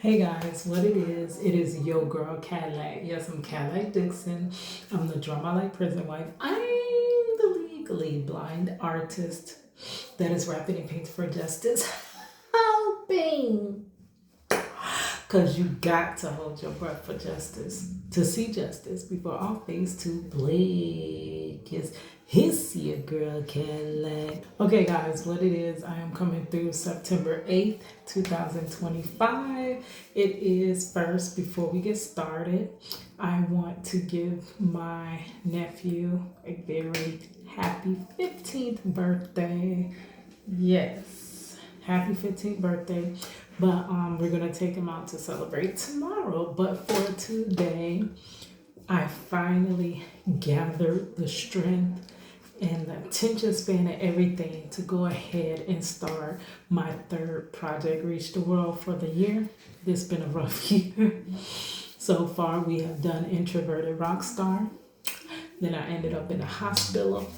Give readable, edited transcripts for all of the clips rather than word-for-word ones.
Hey guys, what it is your girl Cadillac. Yes, I'm Cadillac Dixon. I'm the Drama Like Prison Wife. I'm the legally blind artist that is rapping and painting for justice. Hoping. Because you got to hold your breath for justice, to see justice before all things too bleak. Yes, his your girl Cadillac. Okay, guys, what it is, I am coming through September 8th, 2025. It is first, before we get started, I want to give my nephew a very happy 15th birthday. Yes, happy 15th birthday. But we're gonna take him out to celebrate tomorrow. But for today, I finally gathered the strength and the attention span and everything to go ahead and start my third project, Reach the World, for the year. This has been a rough year. So far, we have done Introverted Rockstar. Then I ended up in the hospital.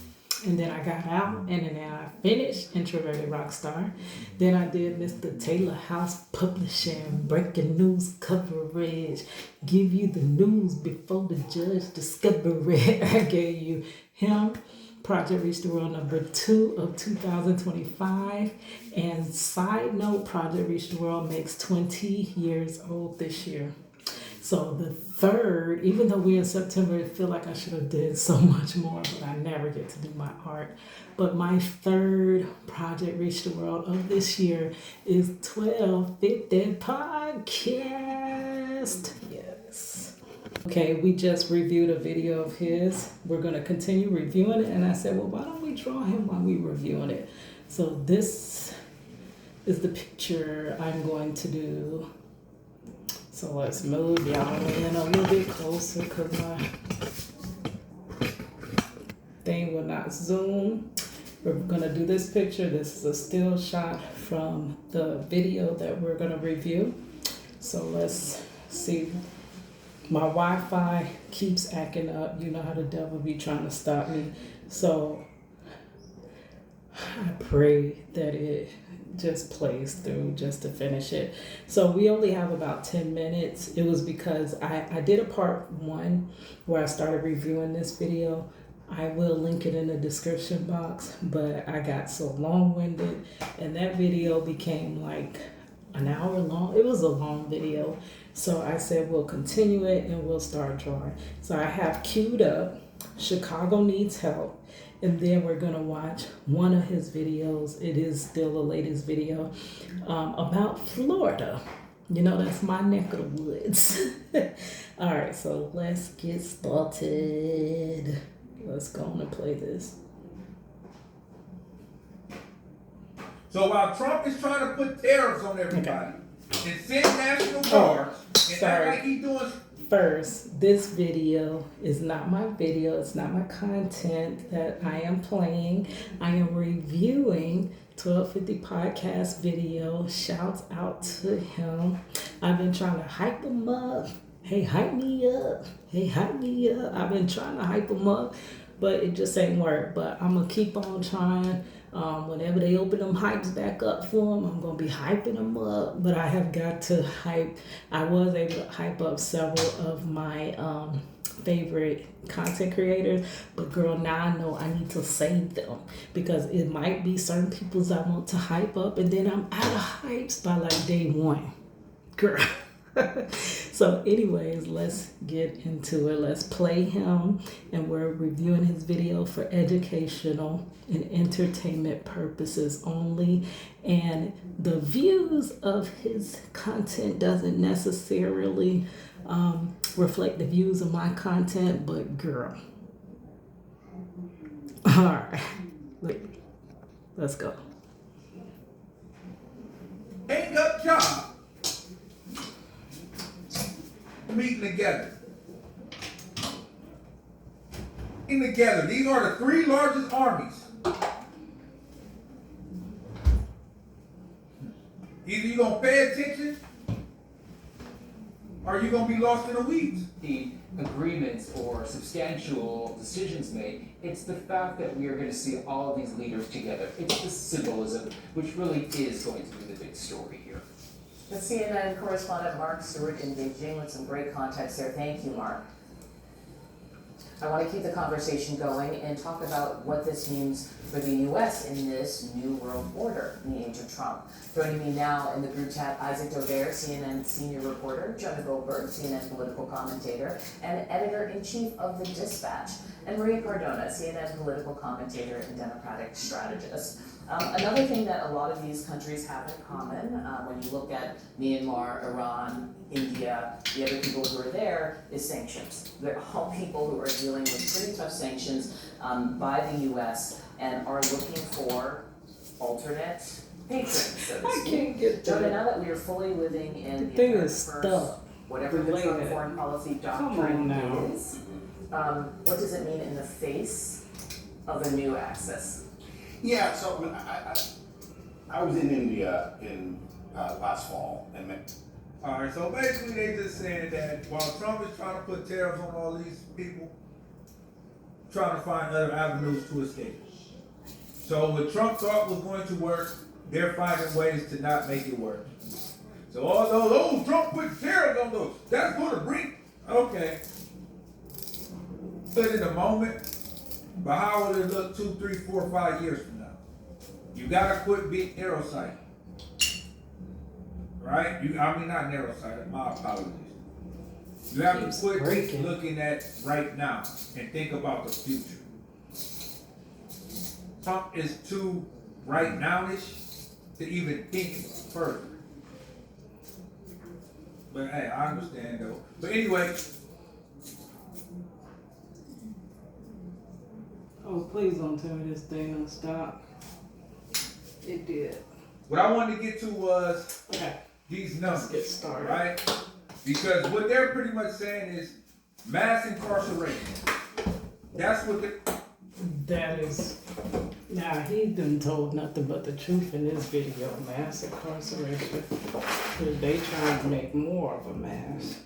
And then I got out, and then I finished Introverted Rockstar. Then I did Mr. Taylor House Publishing, breaking news coverage, give you the news before the judge discover it. I gave you him, Project Reach the World #2 of 2025. And side note, Project Reach the World makes 20 years old this year. So the third, even though we're in September, I feel like I should have did so much more, but I never get to do my art. But my third project, Reach the World, of this year is 1250 Podcast. Yes. Okay, we just reviewed a video of his. We're going to continue reviewing it. And I said, well, why don't we draw him while we're reviewing it? So this is the picture I'm going to do. So let's move y'all in a little bit closer because my thing will not zoom. We're gonna do this picture. This is a still shot from the video that we're gonna review. So let's see. My Wi-Fi keeps acting up. You know how the devil be trying to stop me. So I pray that it just plays through just to finish it. So we only have about 10 minutes. It was because I did a part 1 where I started reviewing this video. I will link it in the description box, but I got so long-winded and that video became like an hour long. It was a long video. So I said we'll continue it and we'll start drawing. So I have queued up Chicago Needs Help. And then we're gonna watch one of his videos. It is still the latest video about Florida. You know, that's my neck of the woods. All right, so let's get started. Let's go on and play this. So while Trump is trying to put tariffs on everybody and send national guards and act like he's doing. First, this video is not my video. It's not my content that I am playing. I am reviewing 1250 Podcast video. Shouts out to him. I've been trying to hype him up. Hey, hype me up. Hey, hype me up. I've been trying to hype him up, but it just ain't work. But I'm going to keep on trying. Whenever they open them hypes back up for them, I'm going to be hyping them up. But I have got to hype. I was able to hype up several of my favorite content creators. But girl, now I know I need to save them. Because it might be certain people's I want to hype up. And then I'm out of hypes by like day 1. Girl. So anyways, let's get into it. Let's play him, and we're reviewing his video for educational and entertainment purposes only, and the views of his content doesn't necessarily reflect the views of my content, but girl. All right, let's go. Ain't up job. Meeting together. These are the 3 largest armies. Either you're going to pay attention or you're going to be lost in the weeds. The agreements or substantial decisions made, it's the fact that we are going to see all of these leaders together. It's the symbolism, which really is going to be the big story here. The CNN correspondent Mark Stewart in Beijing with some great context there. Thank you, Mark. I want to keep the conversation going and talk about what this means for the U.S. in this new world order in the age of Trump. Joining me now in the group chat, Isaac Dovere, CNN senior reporter, Jonah Goldberg, CNN political commentator and editor-in-chief of The Dispatch, and Maria Cardona, CNN political commentator and Democratic strategist. Another thing that a lot of these countries have in common, when you look at Myanmar, Iran, India, the other people who are there, is sanctions. They're all people who are dealing with pretty tough sanctions by the U.S. and are looking for alternate patrons, so to I speak. can't get Jonah, that. now that we are fully living in The the thing America is First, stuck. whatever the Trump Related. foreign policy Come on doctrine now. is, what does it mean in the face of a new axis? Yeah, so I mean, I was in India in last fall, and Alright, so basically they just saying that while Trump is trying to put tariffs on all these people, trying to find other avenues to escape. So what Trump thought was going to work, they're finding ways to not make it work. So all those, oh, Trump put tariffs on those, that's gonna bring, okay. But in the moment, but how will it look 2, 3, 4, 5 years from now? You gotta quit being narrow-sighted. Right? Not narrow-sighted, my apologies. You have Keeps to quit breaking. looking at right now and think about the future. Trump is too right nowish to even think further. But hey, I understand though. But anyway, Oh, please don't tell me this thing don't stop. It did. what I wanted to get to was Okay, these let's numbers. get started. Right? Because what they're pretty much saying is mass incarceration. That's what That is, now he done told nothing but the truth in this video. Mass incarceration. They trying to make more of a mass.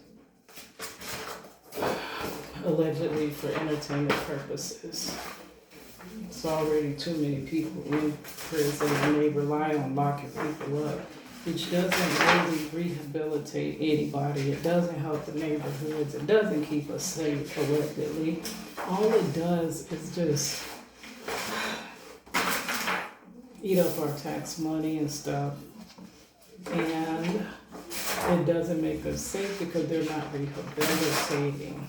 Allegedly for entertainment purposes. It's already too many people in prison and they rely on locking people up, which doesn't really rehabilitate anybody. It doesn't help the neighborhoods. It doesn't keep us safe allegedly. All it does is just eat up our tax money and stuff. And it doesn't make us safe because they're not rehabilitating,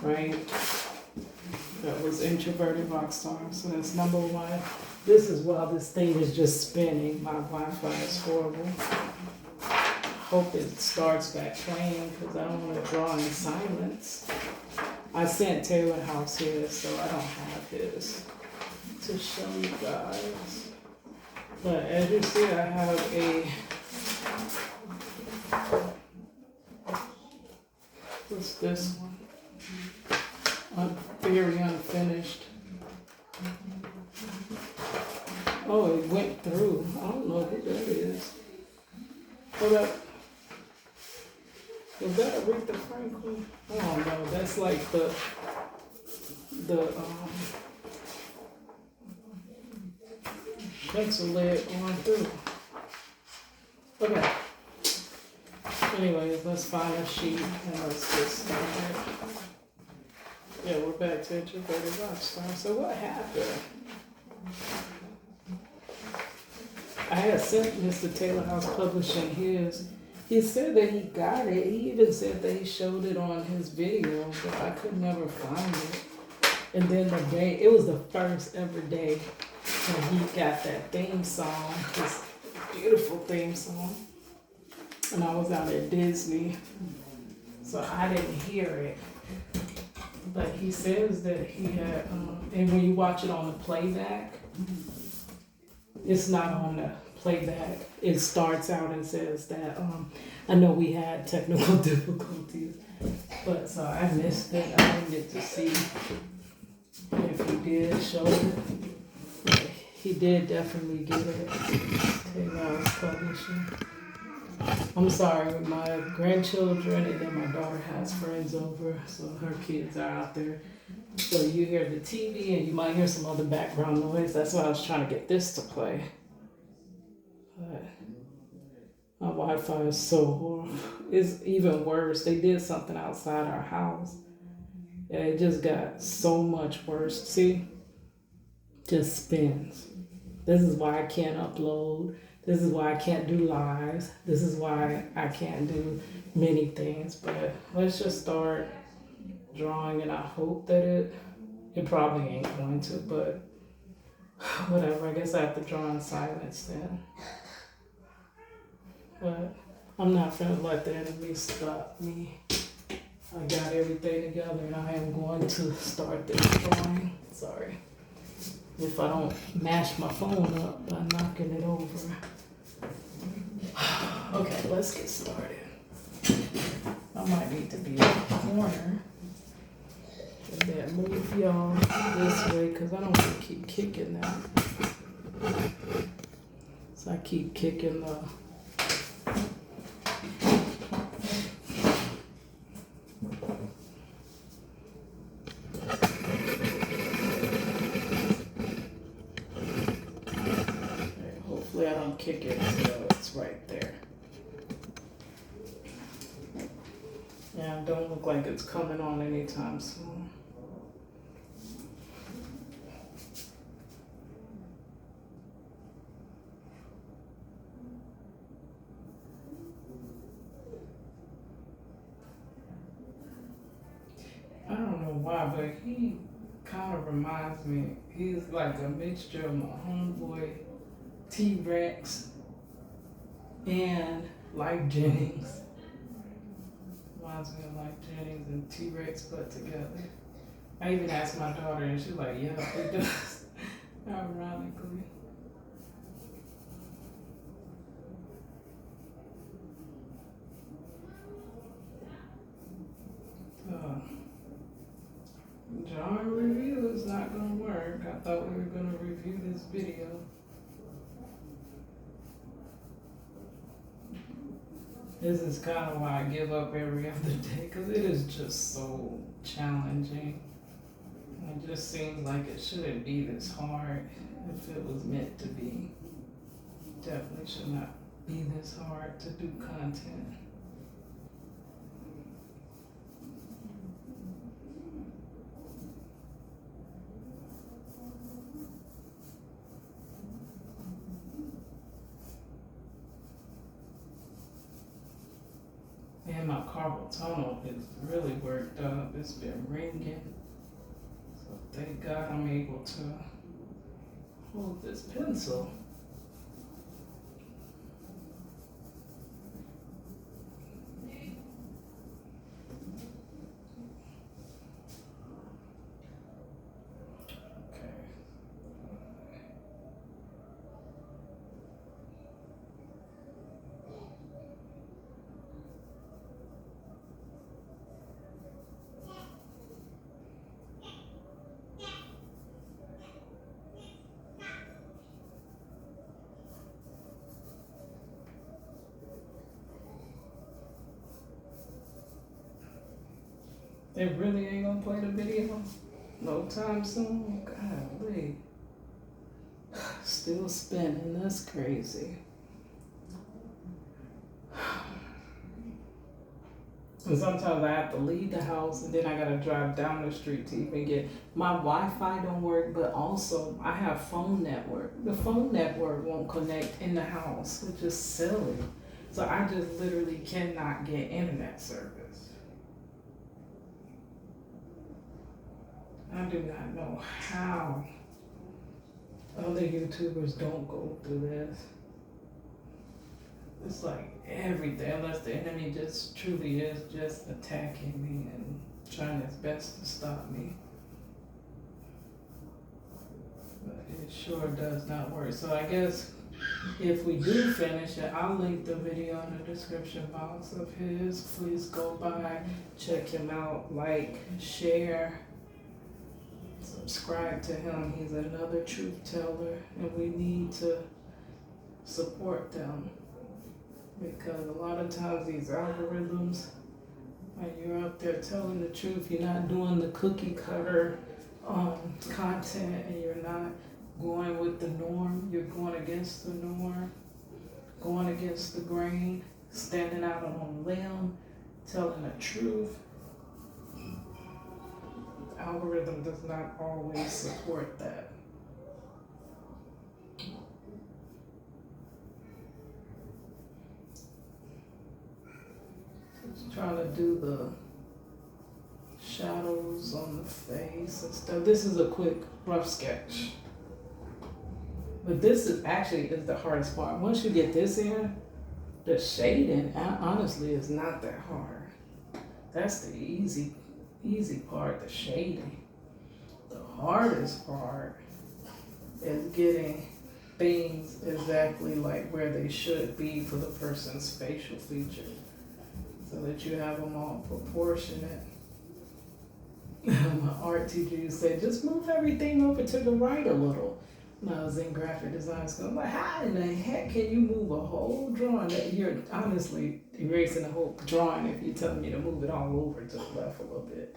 right? That was Introverted Rockstar, so that's number one. This is while this thing is just spinning. My Wi-Fi is horrible. Hope it starts back playing because I don't want to draw in silence. I sent Taylor House here, so I don't have his to show you guys. But as you see, I have a, what's this one? Very unfinished. Oh, it went through. I don't know who that is. Hold up. Was that Aretha Franklin? I don't know. That's like the pencil lead going through. Okay. Anyways, let's find a sheet and let's get started. Yeah, we're back to Introverted Rockstar. So what happened? I had sent Mr. Taylor House Publishing his. He said that he got it. He even said that he showed it on his video, but I could never find it. And then the day, it was the first ever day that he got that theme song, this beautiful theme song. And I was out at Disney, so I didn't hear it. But he says that he had, and when you watch it on the playback, it's not on the playback. It starts out and says that, I know we had technical difficulties, but so I missed it. I didn't get to see if he did show it. But he did definitely get it. Taylor House Publishing. I'm sorry, my grandchildren and then my daughter has friends over, so her kids are out there. So you hear the TV and you might hear some other background noise. That's why I was trying to get this to play. But My Wi-Fi is so horrible. It's even worse. They did something outside our house. And it just got so much worse. See? Just spins. This is why I can't upload. This is why I can't do lives. This is why I can't do many things. But let's just start drawing, and I hope that it probably ain't going to, but whatever. I guess I have to draw in silence then. But I'm not gonna let the enemy stop me. I got everything together and I am going to start this drawing. Sorry. If I don't mash my phone up by knocking it over. Okay, let's get started. I might need to be in the corner. And then move y'all this way because I don't want to keep kicking that. So I keep kicking the hopefully I don't kick it so it's right there. Yeah, don't look like it's coming on anytime soon. I don't know why, but he kind of reminds me, he's like a mixture of my homeboy T-Rex and Lyfe Jennings. Reminds me of Lyfe Jennings and T-Rex put together. I even asked my daughter and she's like, yeah, it does. Ironically. Genre review is not gonna work. I thought we were gonna review this video. This is kind of why I give up every other day, because it is just so challenging. It just seems like it shouldn't be this hard if it was meant to be. Definitely should not be this hard to do content. And my carpal tunnel is really worked up. It's been ringing. So thank God I'm able to hold this pencil. They really ain't gonna play the video no time soon. Golly. Still spinning, that's crazy. And sometimes I have to leave the house and then I gotta drive down the street to even get, my Wi-Fi don't work, but also I have phone network. The phone network won't connect in the house, which is silly. So I just literally cannot get internet service. I do not know how other YouTubers don't go through this. It's like everything, unless the enemy just truly is just attacking me and trying his best to stop me. But it sure does not work. So I guess if we do finish it, I'll link the video in the description box of his. Please go by, check him out, like, share. Subscribe to him. He's another truth teller, and we need to support them because a lot of times these algorithms, when you're out there telling the truth, you're not doing the cookie cutter content, and you're not going with the norm. You're going against the norm. going against the grain, standing out on a limb, telling the truth. The algorithm does not always support that. Just trying to do the shadows on the face and stuff. This is a quick rough sketch. But this is actually the hardest part. Once you get this in, the shading honestly is not that hard. That's the easy part, the shading. The hardest part is getting things exactly like where they should be for the person's facial features, so that you have them all proportionate. My art teacher used to say, just move everything over to the right a little. When I was in graphic design school, I'm like, how in the heck can you move a whole drawing that you're honestly erasing the whole drawing if you're telling me to move it all over to the left a little bit?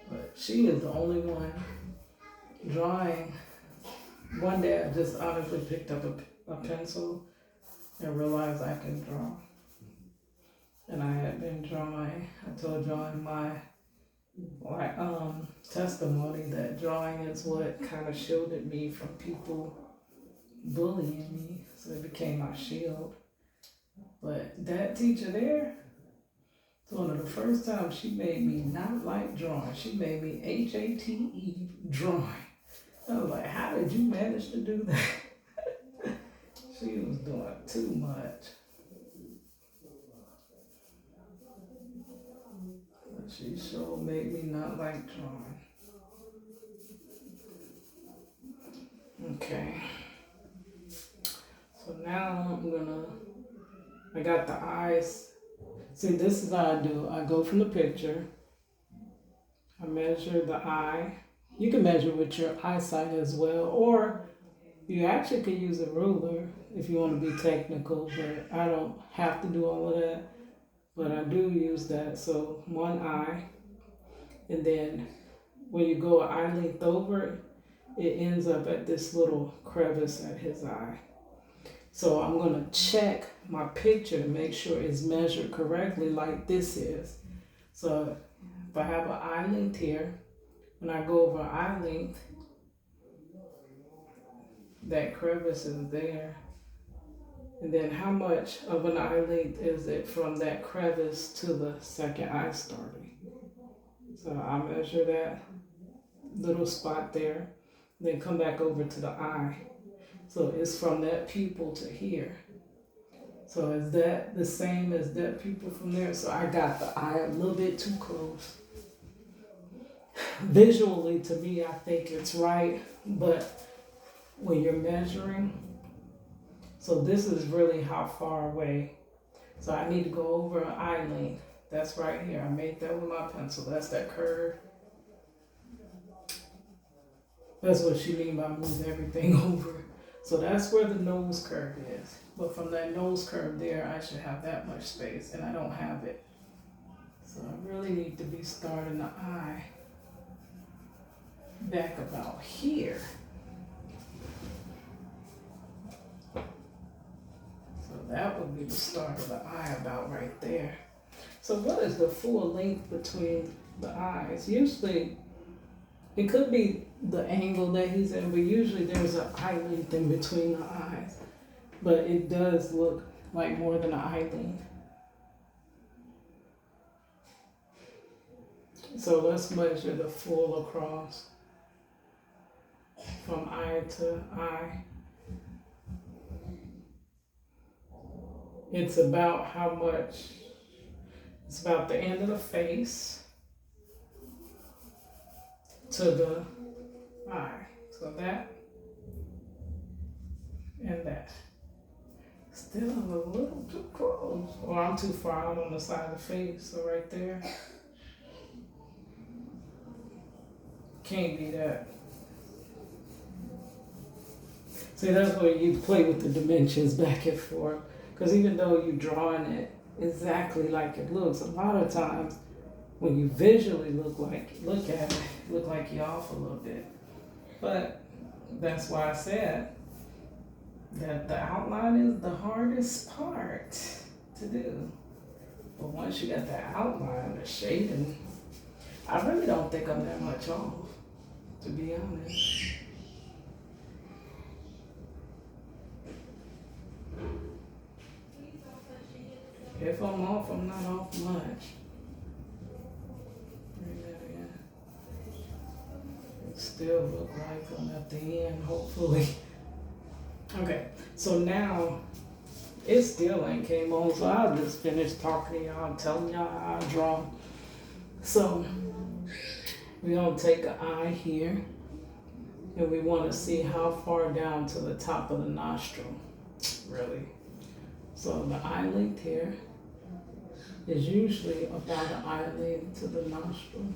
But she is the only one drawing. One day I just honestly picked up a pencil and realized I can draw. And I had been drawing, I told y'all in my testimony that drawing is what kind of shielded me from people bullying me, so it became my shield. But that teacher there, it's one of the first times she made me not like drawing. She made me HATE drawing. I was like, how did you manage to do that? She was doing too much. She sure made me not like drawing. Okay. So now I got the eyes. See, this is how I do. I go from the picture. I measure the eye. You can measure with your eyesight as well, or you actually can use a ruler if you want to be technical, but I don't have to do all of that. But I do use that. So one eye, and then when you go an eye length over, it ends up at this little crevice at his eye. So I'm gonna check my picture to make sure it's measured correctly like this is. So if I have an eye length here, when I go over eye length, that crevice is there. And then how much of an eye length is it from that crevice to the second eye starting? So I measure that little spot there, then come back over to the eye. So it's from that pupil to here. So is that the same as that pupil from there? So I got the eye a little bit too close. Visually, to me, I think it's right, but when you're measuring, so this is really how far away. So I need to go over an eye length. That's right here. I made that with my pencil. That's that curve. That's what she mean by move everything over. So that's where the nose curve is. But from that nose curve there, I should have that much space, and I don't have it. So I really need to be starting the eye back about here. So that would be the start of the eye about right there. So what is the full length between the eyes? Usually, it could be the angle that he's in, but usually there's an eye length in between the eyes. But it does look like more than an eye length. So let's measure the full across from eye to eye. It's about how much, it's about the end of the face to the eye. So that and that. Still a little too close. Or I'm too far out on the side of the face, so right there. Can't be that. See, that's where you play with the dimensions back and forth. Because even though you're drawing it exactly like it looks, a lot of times when you visually look at it, look like you're off a little bit. But that's why I said that the outline is the hardest part to do. But once you got the outline, the shading, I really don't think I'm that much off, to be honest. If I'm off, I'm not off much. Yeah. It still look like I'm at the end, hopefully. Okay, so now it still ain't came on, so I'll just finish talking to y'all, telling y'all how I draw. So we're gonna take an eye here, and we want to see how far down to the top of the nostril, really. So the eye length here is usually about an eye length to the nostril.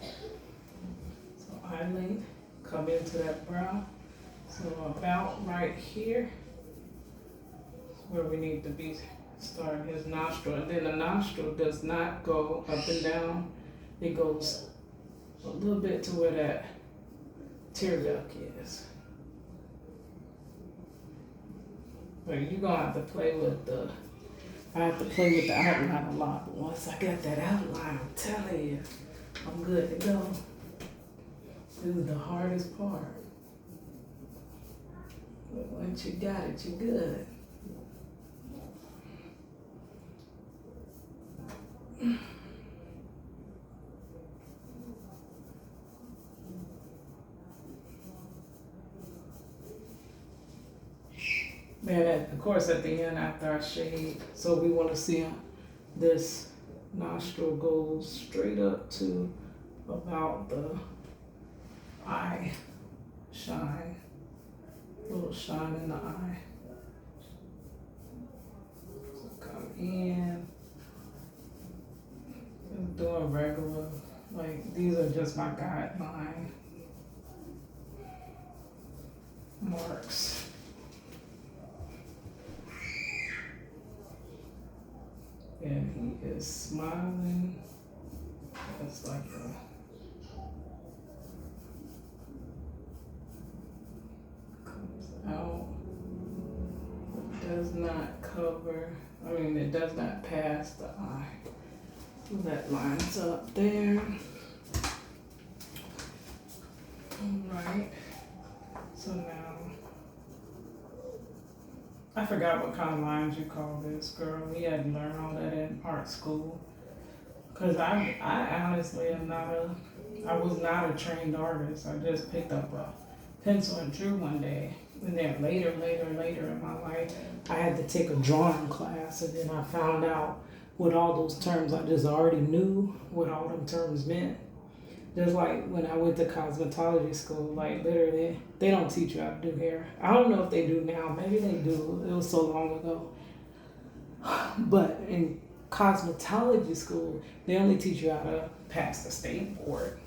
So eye length, come into that brow. So about right here is where we need to be starting his nostril. And then the nostril does not go up and down. It goes a little bit to where that tear duct is. But you're gonna have to play with the, I have to play with the outline a lot, but once I got that outline, I'm telling you, I'm good to go. This is the hardest part. But once you got it, you're good. Man, of course, at the end, after I shade, so we want to see this nostril goes straight up to about the eye shine, little shine in the eye. So come in, just doing regular, like these are just my guideline marks. And he is smiling. It's like comes out. It does not cover, it does not pass the eye. So that lines up there. Alright. So now, I forgot what kind of lines you call this, girl. We had to learn all that in art school. Cause I honestly I was not a trained artist. I just picked up a pencil and drew one day. And then later in my life, I had to take a drawing class, and then I found out what all those terms, I just already knew what all them terms meant. Just like when I went to cosmetology school, like literally, they don't teach you how to do hair. I don't know if they do now. Maybe they do. It was so long ago. But in cosmetology school, they only teach you how to pass the state board.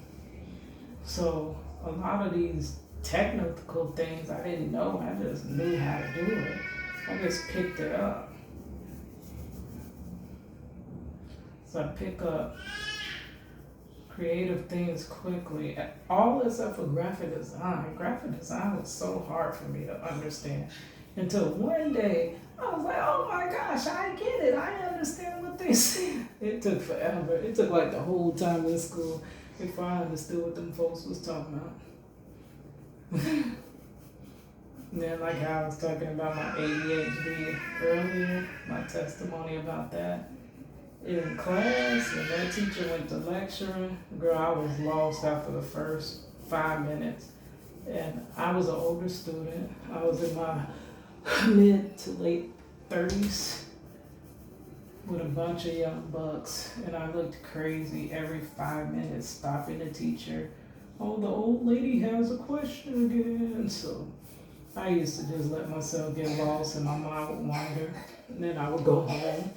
So a lot of these technical things I didn't know. I just knew how to do it. I just picked it up. So I pick up creative things quickly, all except for graphic design. Graphic design was so hard for me to understand until one day I was like, oh my gosh, I get it. I understand what they say. It took forever. It took like the whole time in school before I understood what them folks was talking about. And then like how I was talking about my ADHD earlier, my testimony about that. In class, when that teacher went to lecturing, girl, I was lost after the first 5 minutes. And I was an older student. I was in my mid to late 30s with a bunch of young bucks. And I looked crazy every 5 minutes, stopping the teacher. Oh, the old lady has a question again. So I used to just let myself get lost and my mind would wander. And then I would go home.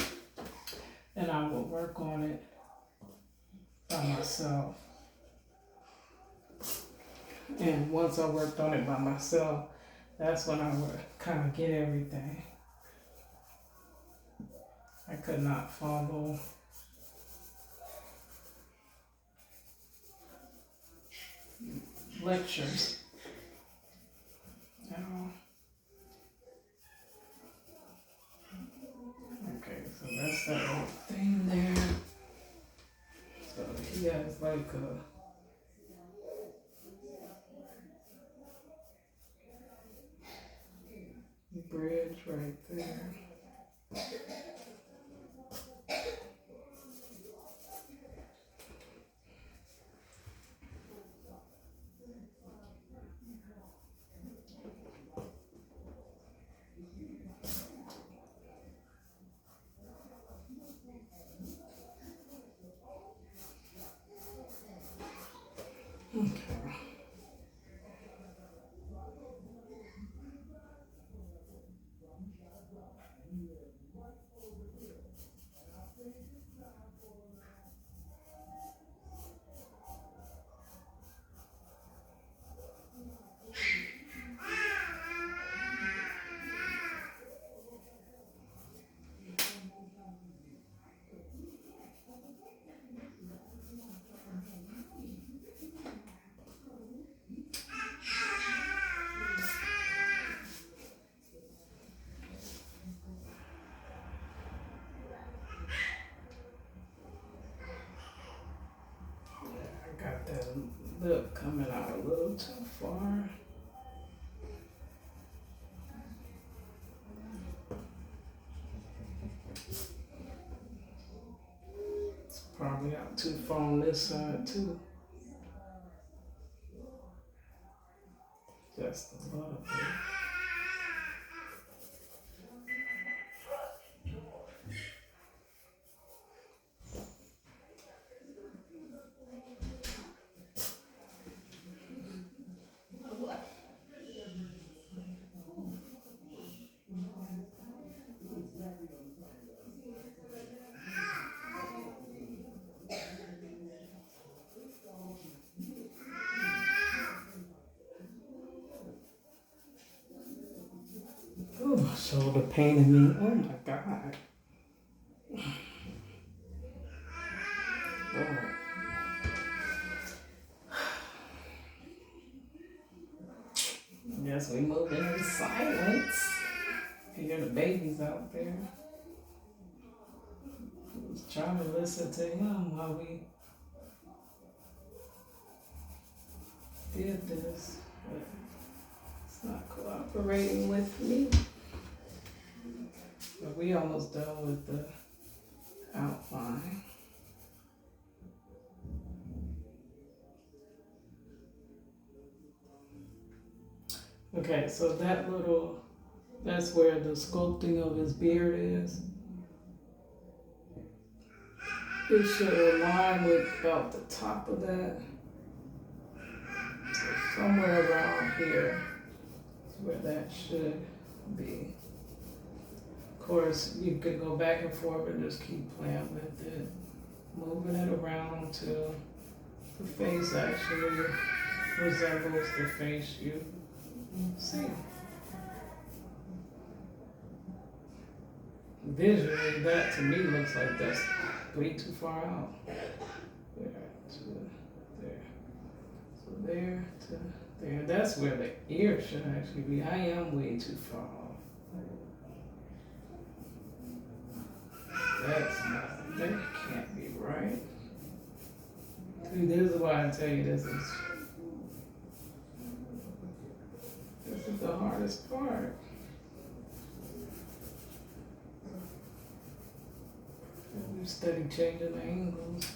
And I would work on it by myself. And once I worked on it by myself, that's when I would kind of get everything. I could not follow lectures at all. that's that little thing there. So he has like a bridge right there. Okay. I got that lip coming out a little too far. It's probably out too far on this side too. Just a little bit. Oh, my shoulder paining me. Oh my God. Lord. Guess we moved into silence. You hear the babies out there. I was trying to listen to him while we did this, but it's not cooperating with me. But we almost done with the outline. Okay, so that's where the sculpting of his beard is. It should align with about the top of that. So somewhere around here is where that should be. Of course, you could go back and forth and just keep playing with it, moving it around till the face actually resembles the face you see. Visually, that to me looks like that's way too far out. There to there. So there to there. That's where the ear should actually be. I am way too far off. That can't be right. See, this is why I tell you this is the hardest part. You study changing the angles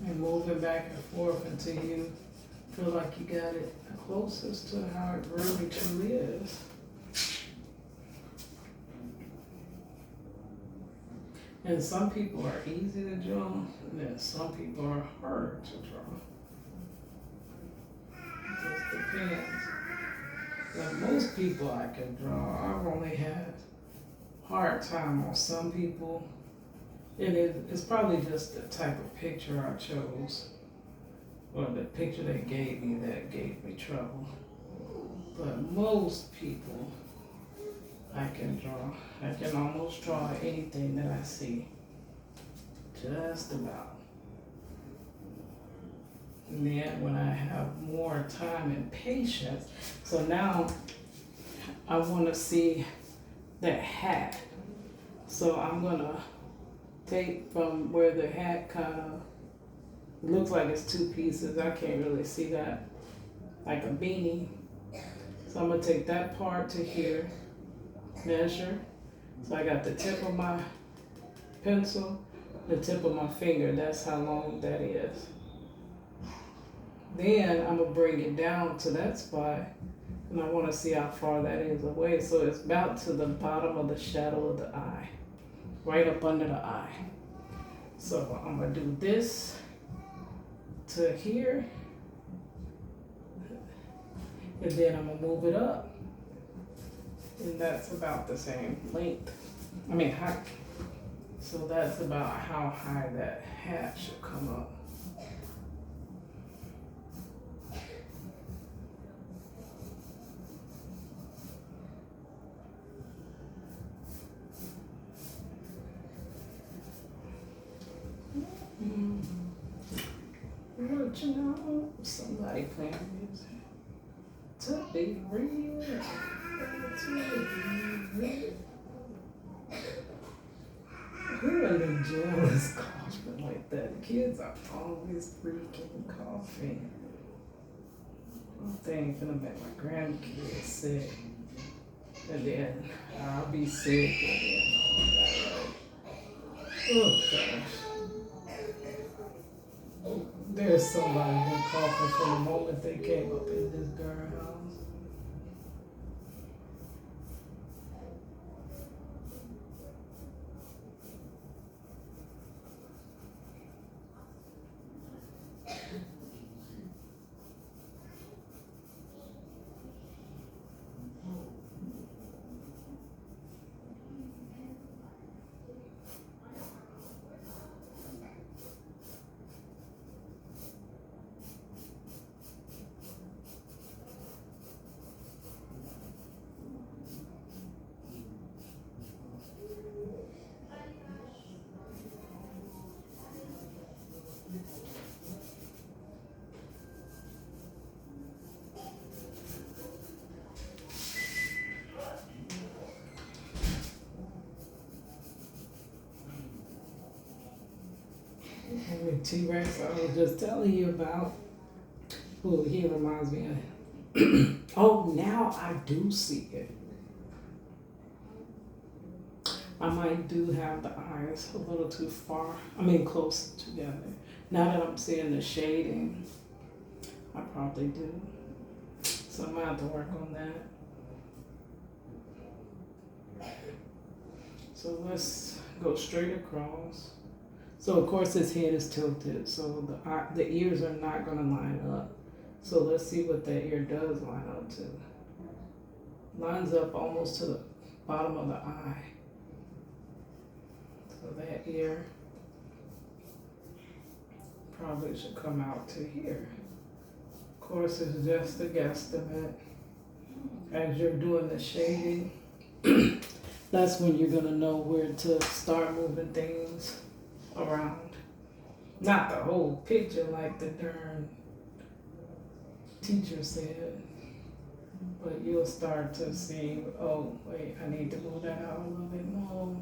and moving back and forth until you feel like you got it closest to how it really truly is. And some people are easy to draw, and then some people are harder to draw. It just depends. Now, most people I can draw, I've only had hard time on some people. And it's probably just the type of picture I chose, or the picture they gave me that gave me trouble. But most people I can draw. I can almost draw anything that I see. Just about. And then when I have more time and patience, so now I want to see that hat. So I'm gonna take from where the hat kind of looks like it's two pieces. I can't really see that, like a beanie. So I'm gonna take that part to here, measure. So I got the tip of my pencil, the tip of my finger. That's how long that is. Then I'm gonna bring it down to that spot, and I want to see how far that is away. So it's about to the bottom of the shadow of the eye, right up under the eye. So I'm gonna do this to here, and then I'm gonna move it up, and that's about the same length. I mean height. So that's about how high that hat should come up. What you know? Somebody playing music. To be real. To be real. Who in the jail is coughing like that? The kids are always freaking coughing. One thing finna make my grandkids sick. And then I'll be sick and then oh gosh. There's somebody been coughing from the moment they came up in this girl house. With T-Rex, I was just telling you about. Oh, he reminds me of. Oh, now I do see it. I might do have the eyes a little too far. I mean, close together. Now that I'm seeing the shading, I probably do. So I'm gonna have to work on that. So let's go straight across. So of course his head is tilted, so the ears are not gonna line up. So let's see what that ear does line up to. Lines up almost to the bottom of the eye. So that ear probably should come out to here. Of course, it's just a guesstimate. As you're doing the shading, that's when you're gonna know where to start moving things around. Not the whole picture like the darn teacher said, but you'll start to see, oh wait, I need to move that out a little bit more.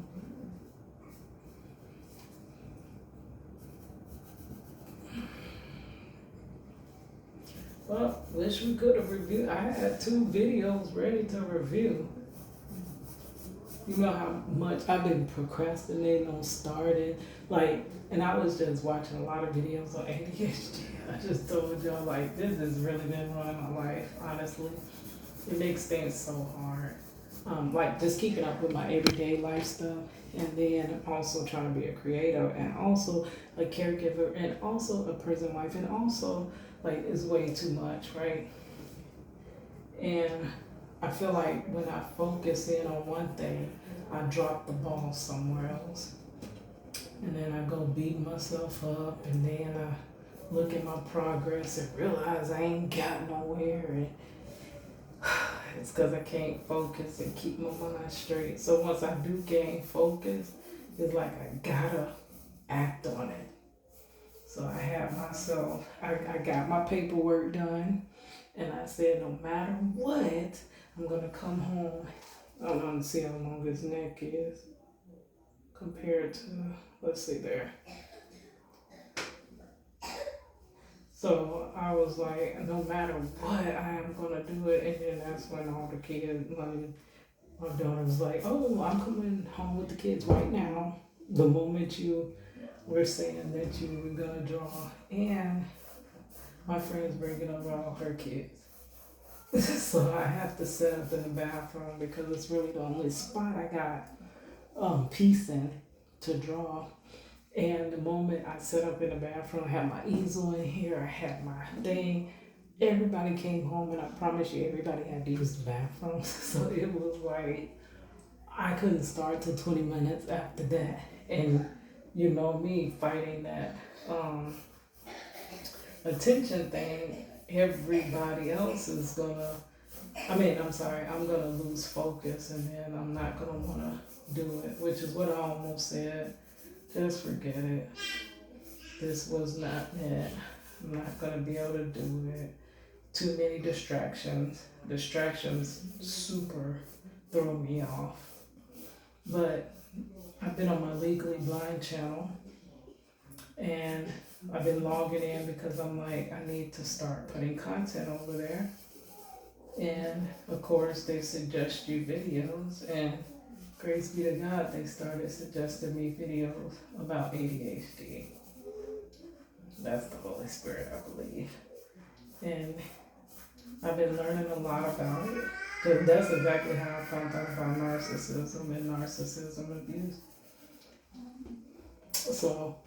Well, wish we could have reviewed. I had 2 videos ready to review. You know how much I've been procrastinating on starting, like, and I was just watching a lot of videos on ADHD. I just told y'all, like, this has really been running my life, honestly. It makes things so hard. Like, just keeping up with my everyday life stuff, and then also trying to be a creator, and also a caregiver, and also a prison wife, and also, like, it's way too much, right? And I feel like when I focus in on one thing, I drop the ball somewhere else. And then I go beat myself up, and then I look at my progress and realize I ain't got nowhere. And it's because I can't focus and keep my mind straight. So once I do gain focus, it's like I gotta act on it. So I have myself, I got my paperwork done, and I said no matter what, I'm gonna come home. I don't know, see how long his neck is. compared to, let's see there. So I was like, no matter what, I am gonna do it. And then that's when all the kids, my daughter was like, oh, I'm coming home with the kids right now. The moment you were saying that you were gonna draw, and my friend's bringing over all her kids. So I have to set up in the bathroom because it's really the only spot I got peace in to draw. And the moment I set up in the bathroom, I had my easel in here, I had my thing. Everybody came home, and I promise you, everybody had to use the bathroom. So it was like, I couldn't start till 20 minutes after that. And you know me fighting that attention thing, everybody else is gonna, I'm gonna lose focus, and then I'm not gonna wanna do it, which is what I almost said. Just forget it. This was not it. I'm not gonna be able to do it. Too many distractions. Distractions super throw me off. But I've been on my Legally Blind channel, and I've been logging in because I'm like, I need to start putting content over there. And of course, they suggest you videos, and praise be to God, they started suggesting me videos about ADHD. That's the Holy Spirit, I believe. And I've been learning a lot about it. Because that's exactly how I found out about narcissism and narcissism abuse. So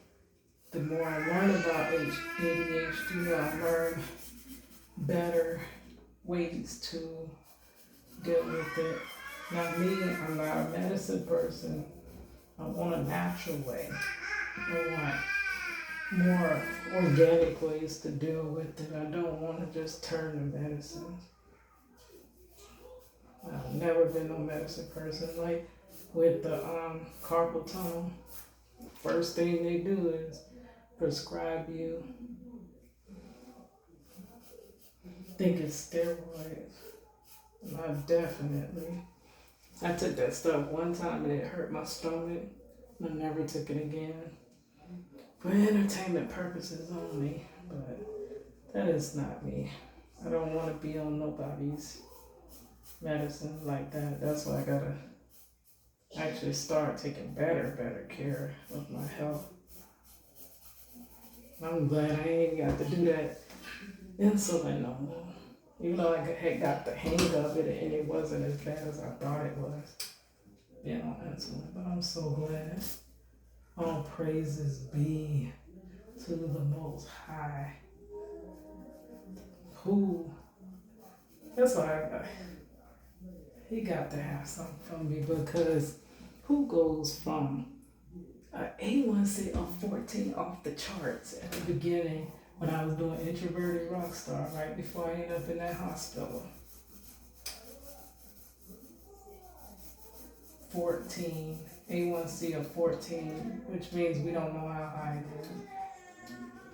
the more I learn about ADHD, I learn better ways to deal with it. Now me, I'm not a medicine person. I want a natural way. I want more organic ways to deal with it. I don't want to just turn to medicines. I've never been a medicine person. Like with the carpal tunnel, first thing they do is prescribe you, I think it's steroids. And I took that stuff one time and it hurt my stomach. I never took it again. For entertainment purposes only, but that is not me. I don't want to be on nobody's medicine like that. That's why I gotta actually start taking better care of my health. I'm glad I ain't got to do that insulin no more. Even though I had got the hang of it and it wasn't as bad as I thought it was. Yeah, on insulin, but I'm so glad. All praises be to the Most High. That's why he got to have something from me, because who goes from an A1C of 14 off the charts at the beginning when I was doing Introverted Rockstar, right before I ended up in that hospital. 14, A1C of 14, which means we don't know how high it is.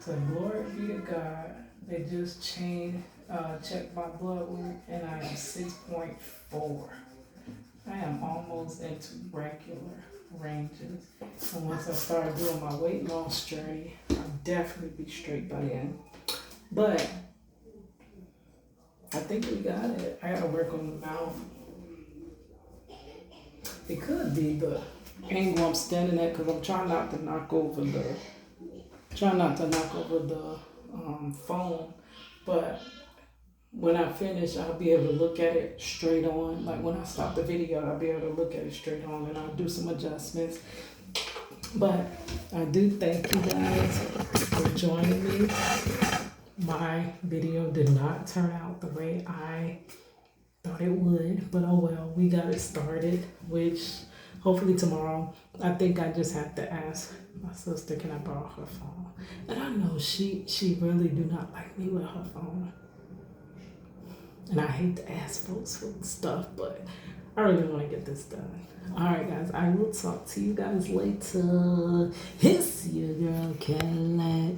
So glory be to God, they just checked my blood work, and I am 6.4. I am almost into regular ranges. And once I start doing my weight loss journey, I'll definitely be straight by then. But I think we got it. I gotta work on the mouth. It could be the angle I'm standing at, because I'm trying not to knock over the phone. But when I finish, I'll be able to look at it straight on. Like when I stop the video, I'll be able to look at it straight on, and I'll do some adjustments. But I do thank you guys for joining me. My video did not turn out the way I thought it would, but oh well, we got it started, which hopefully tomorrow. I think I just have to ask my sister, can I borrow her phone? And I know she really do not like me with her phone. And I hate to ask folks for stuff, but I really want to get this done. All right, guys, I will talk to you guys later. It's your girl, Cadillac.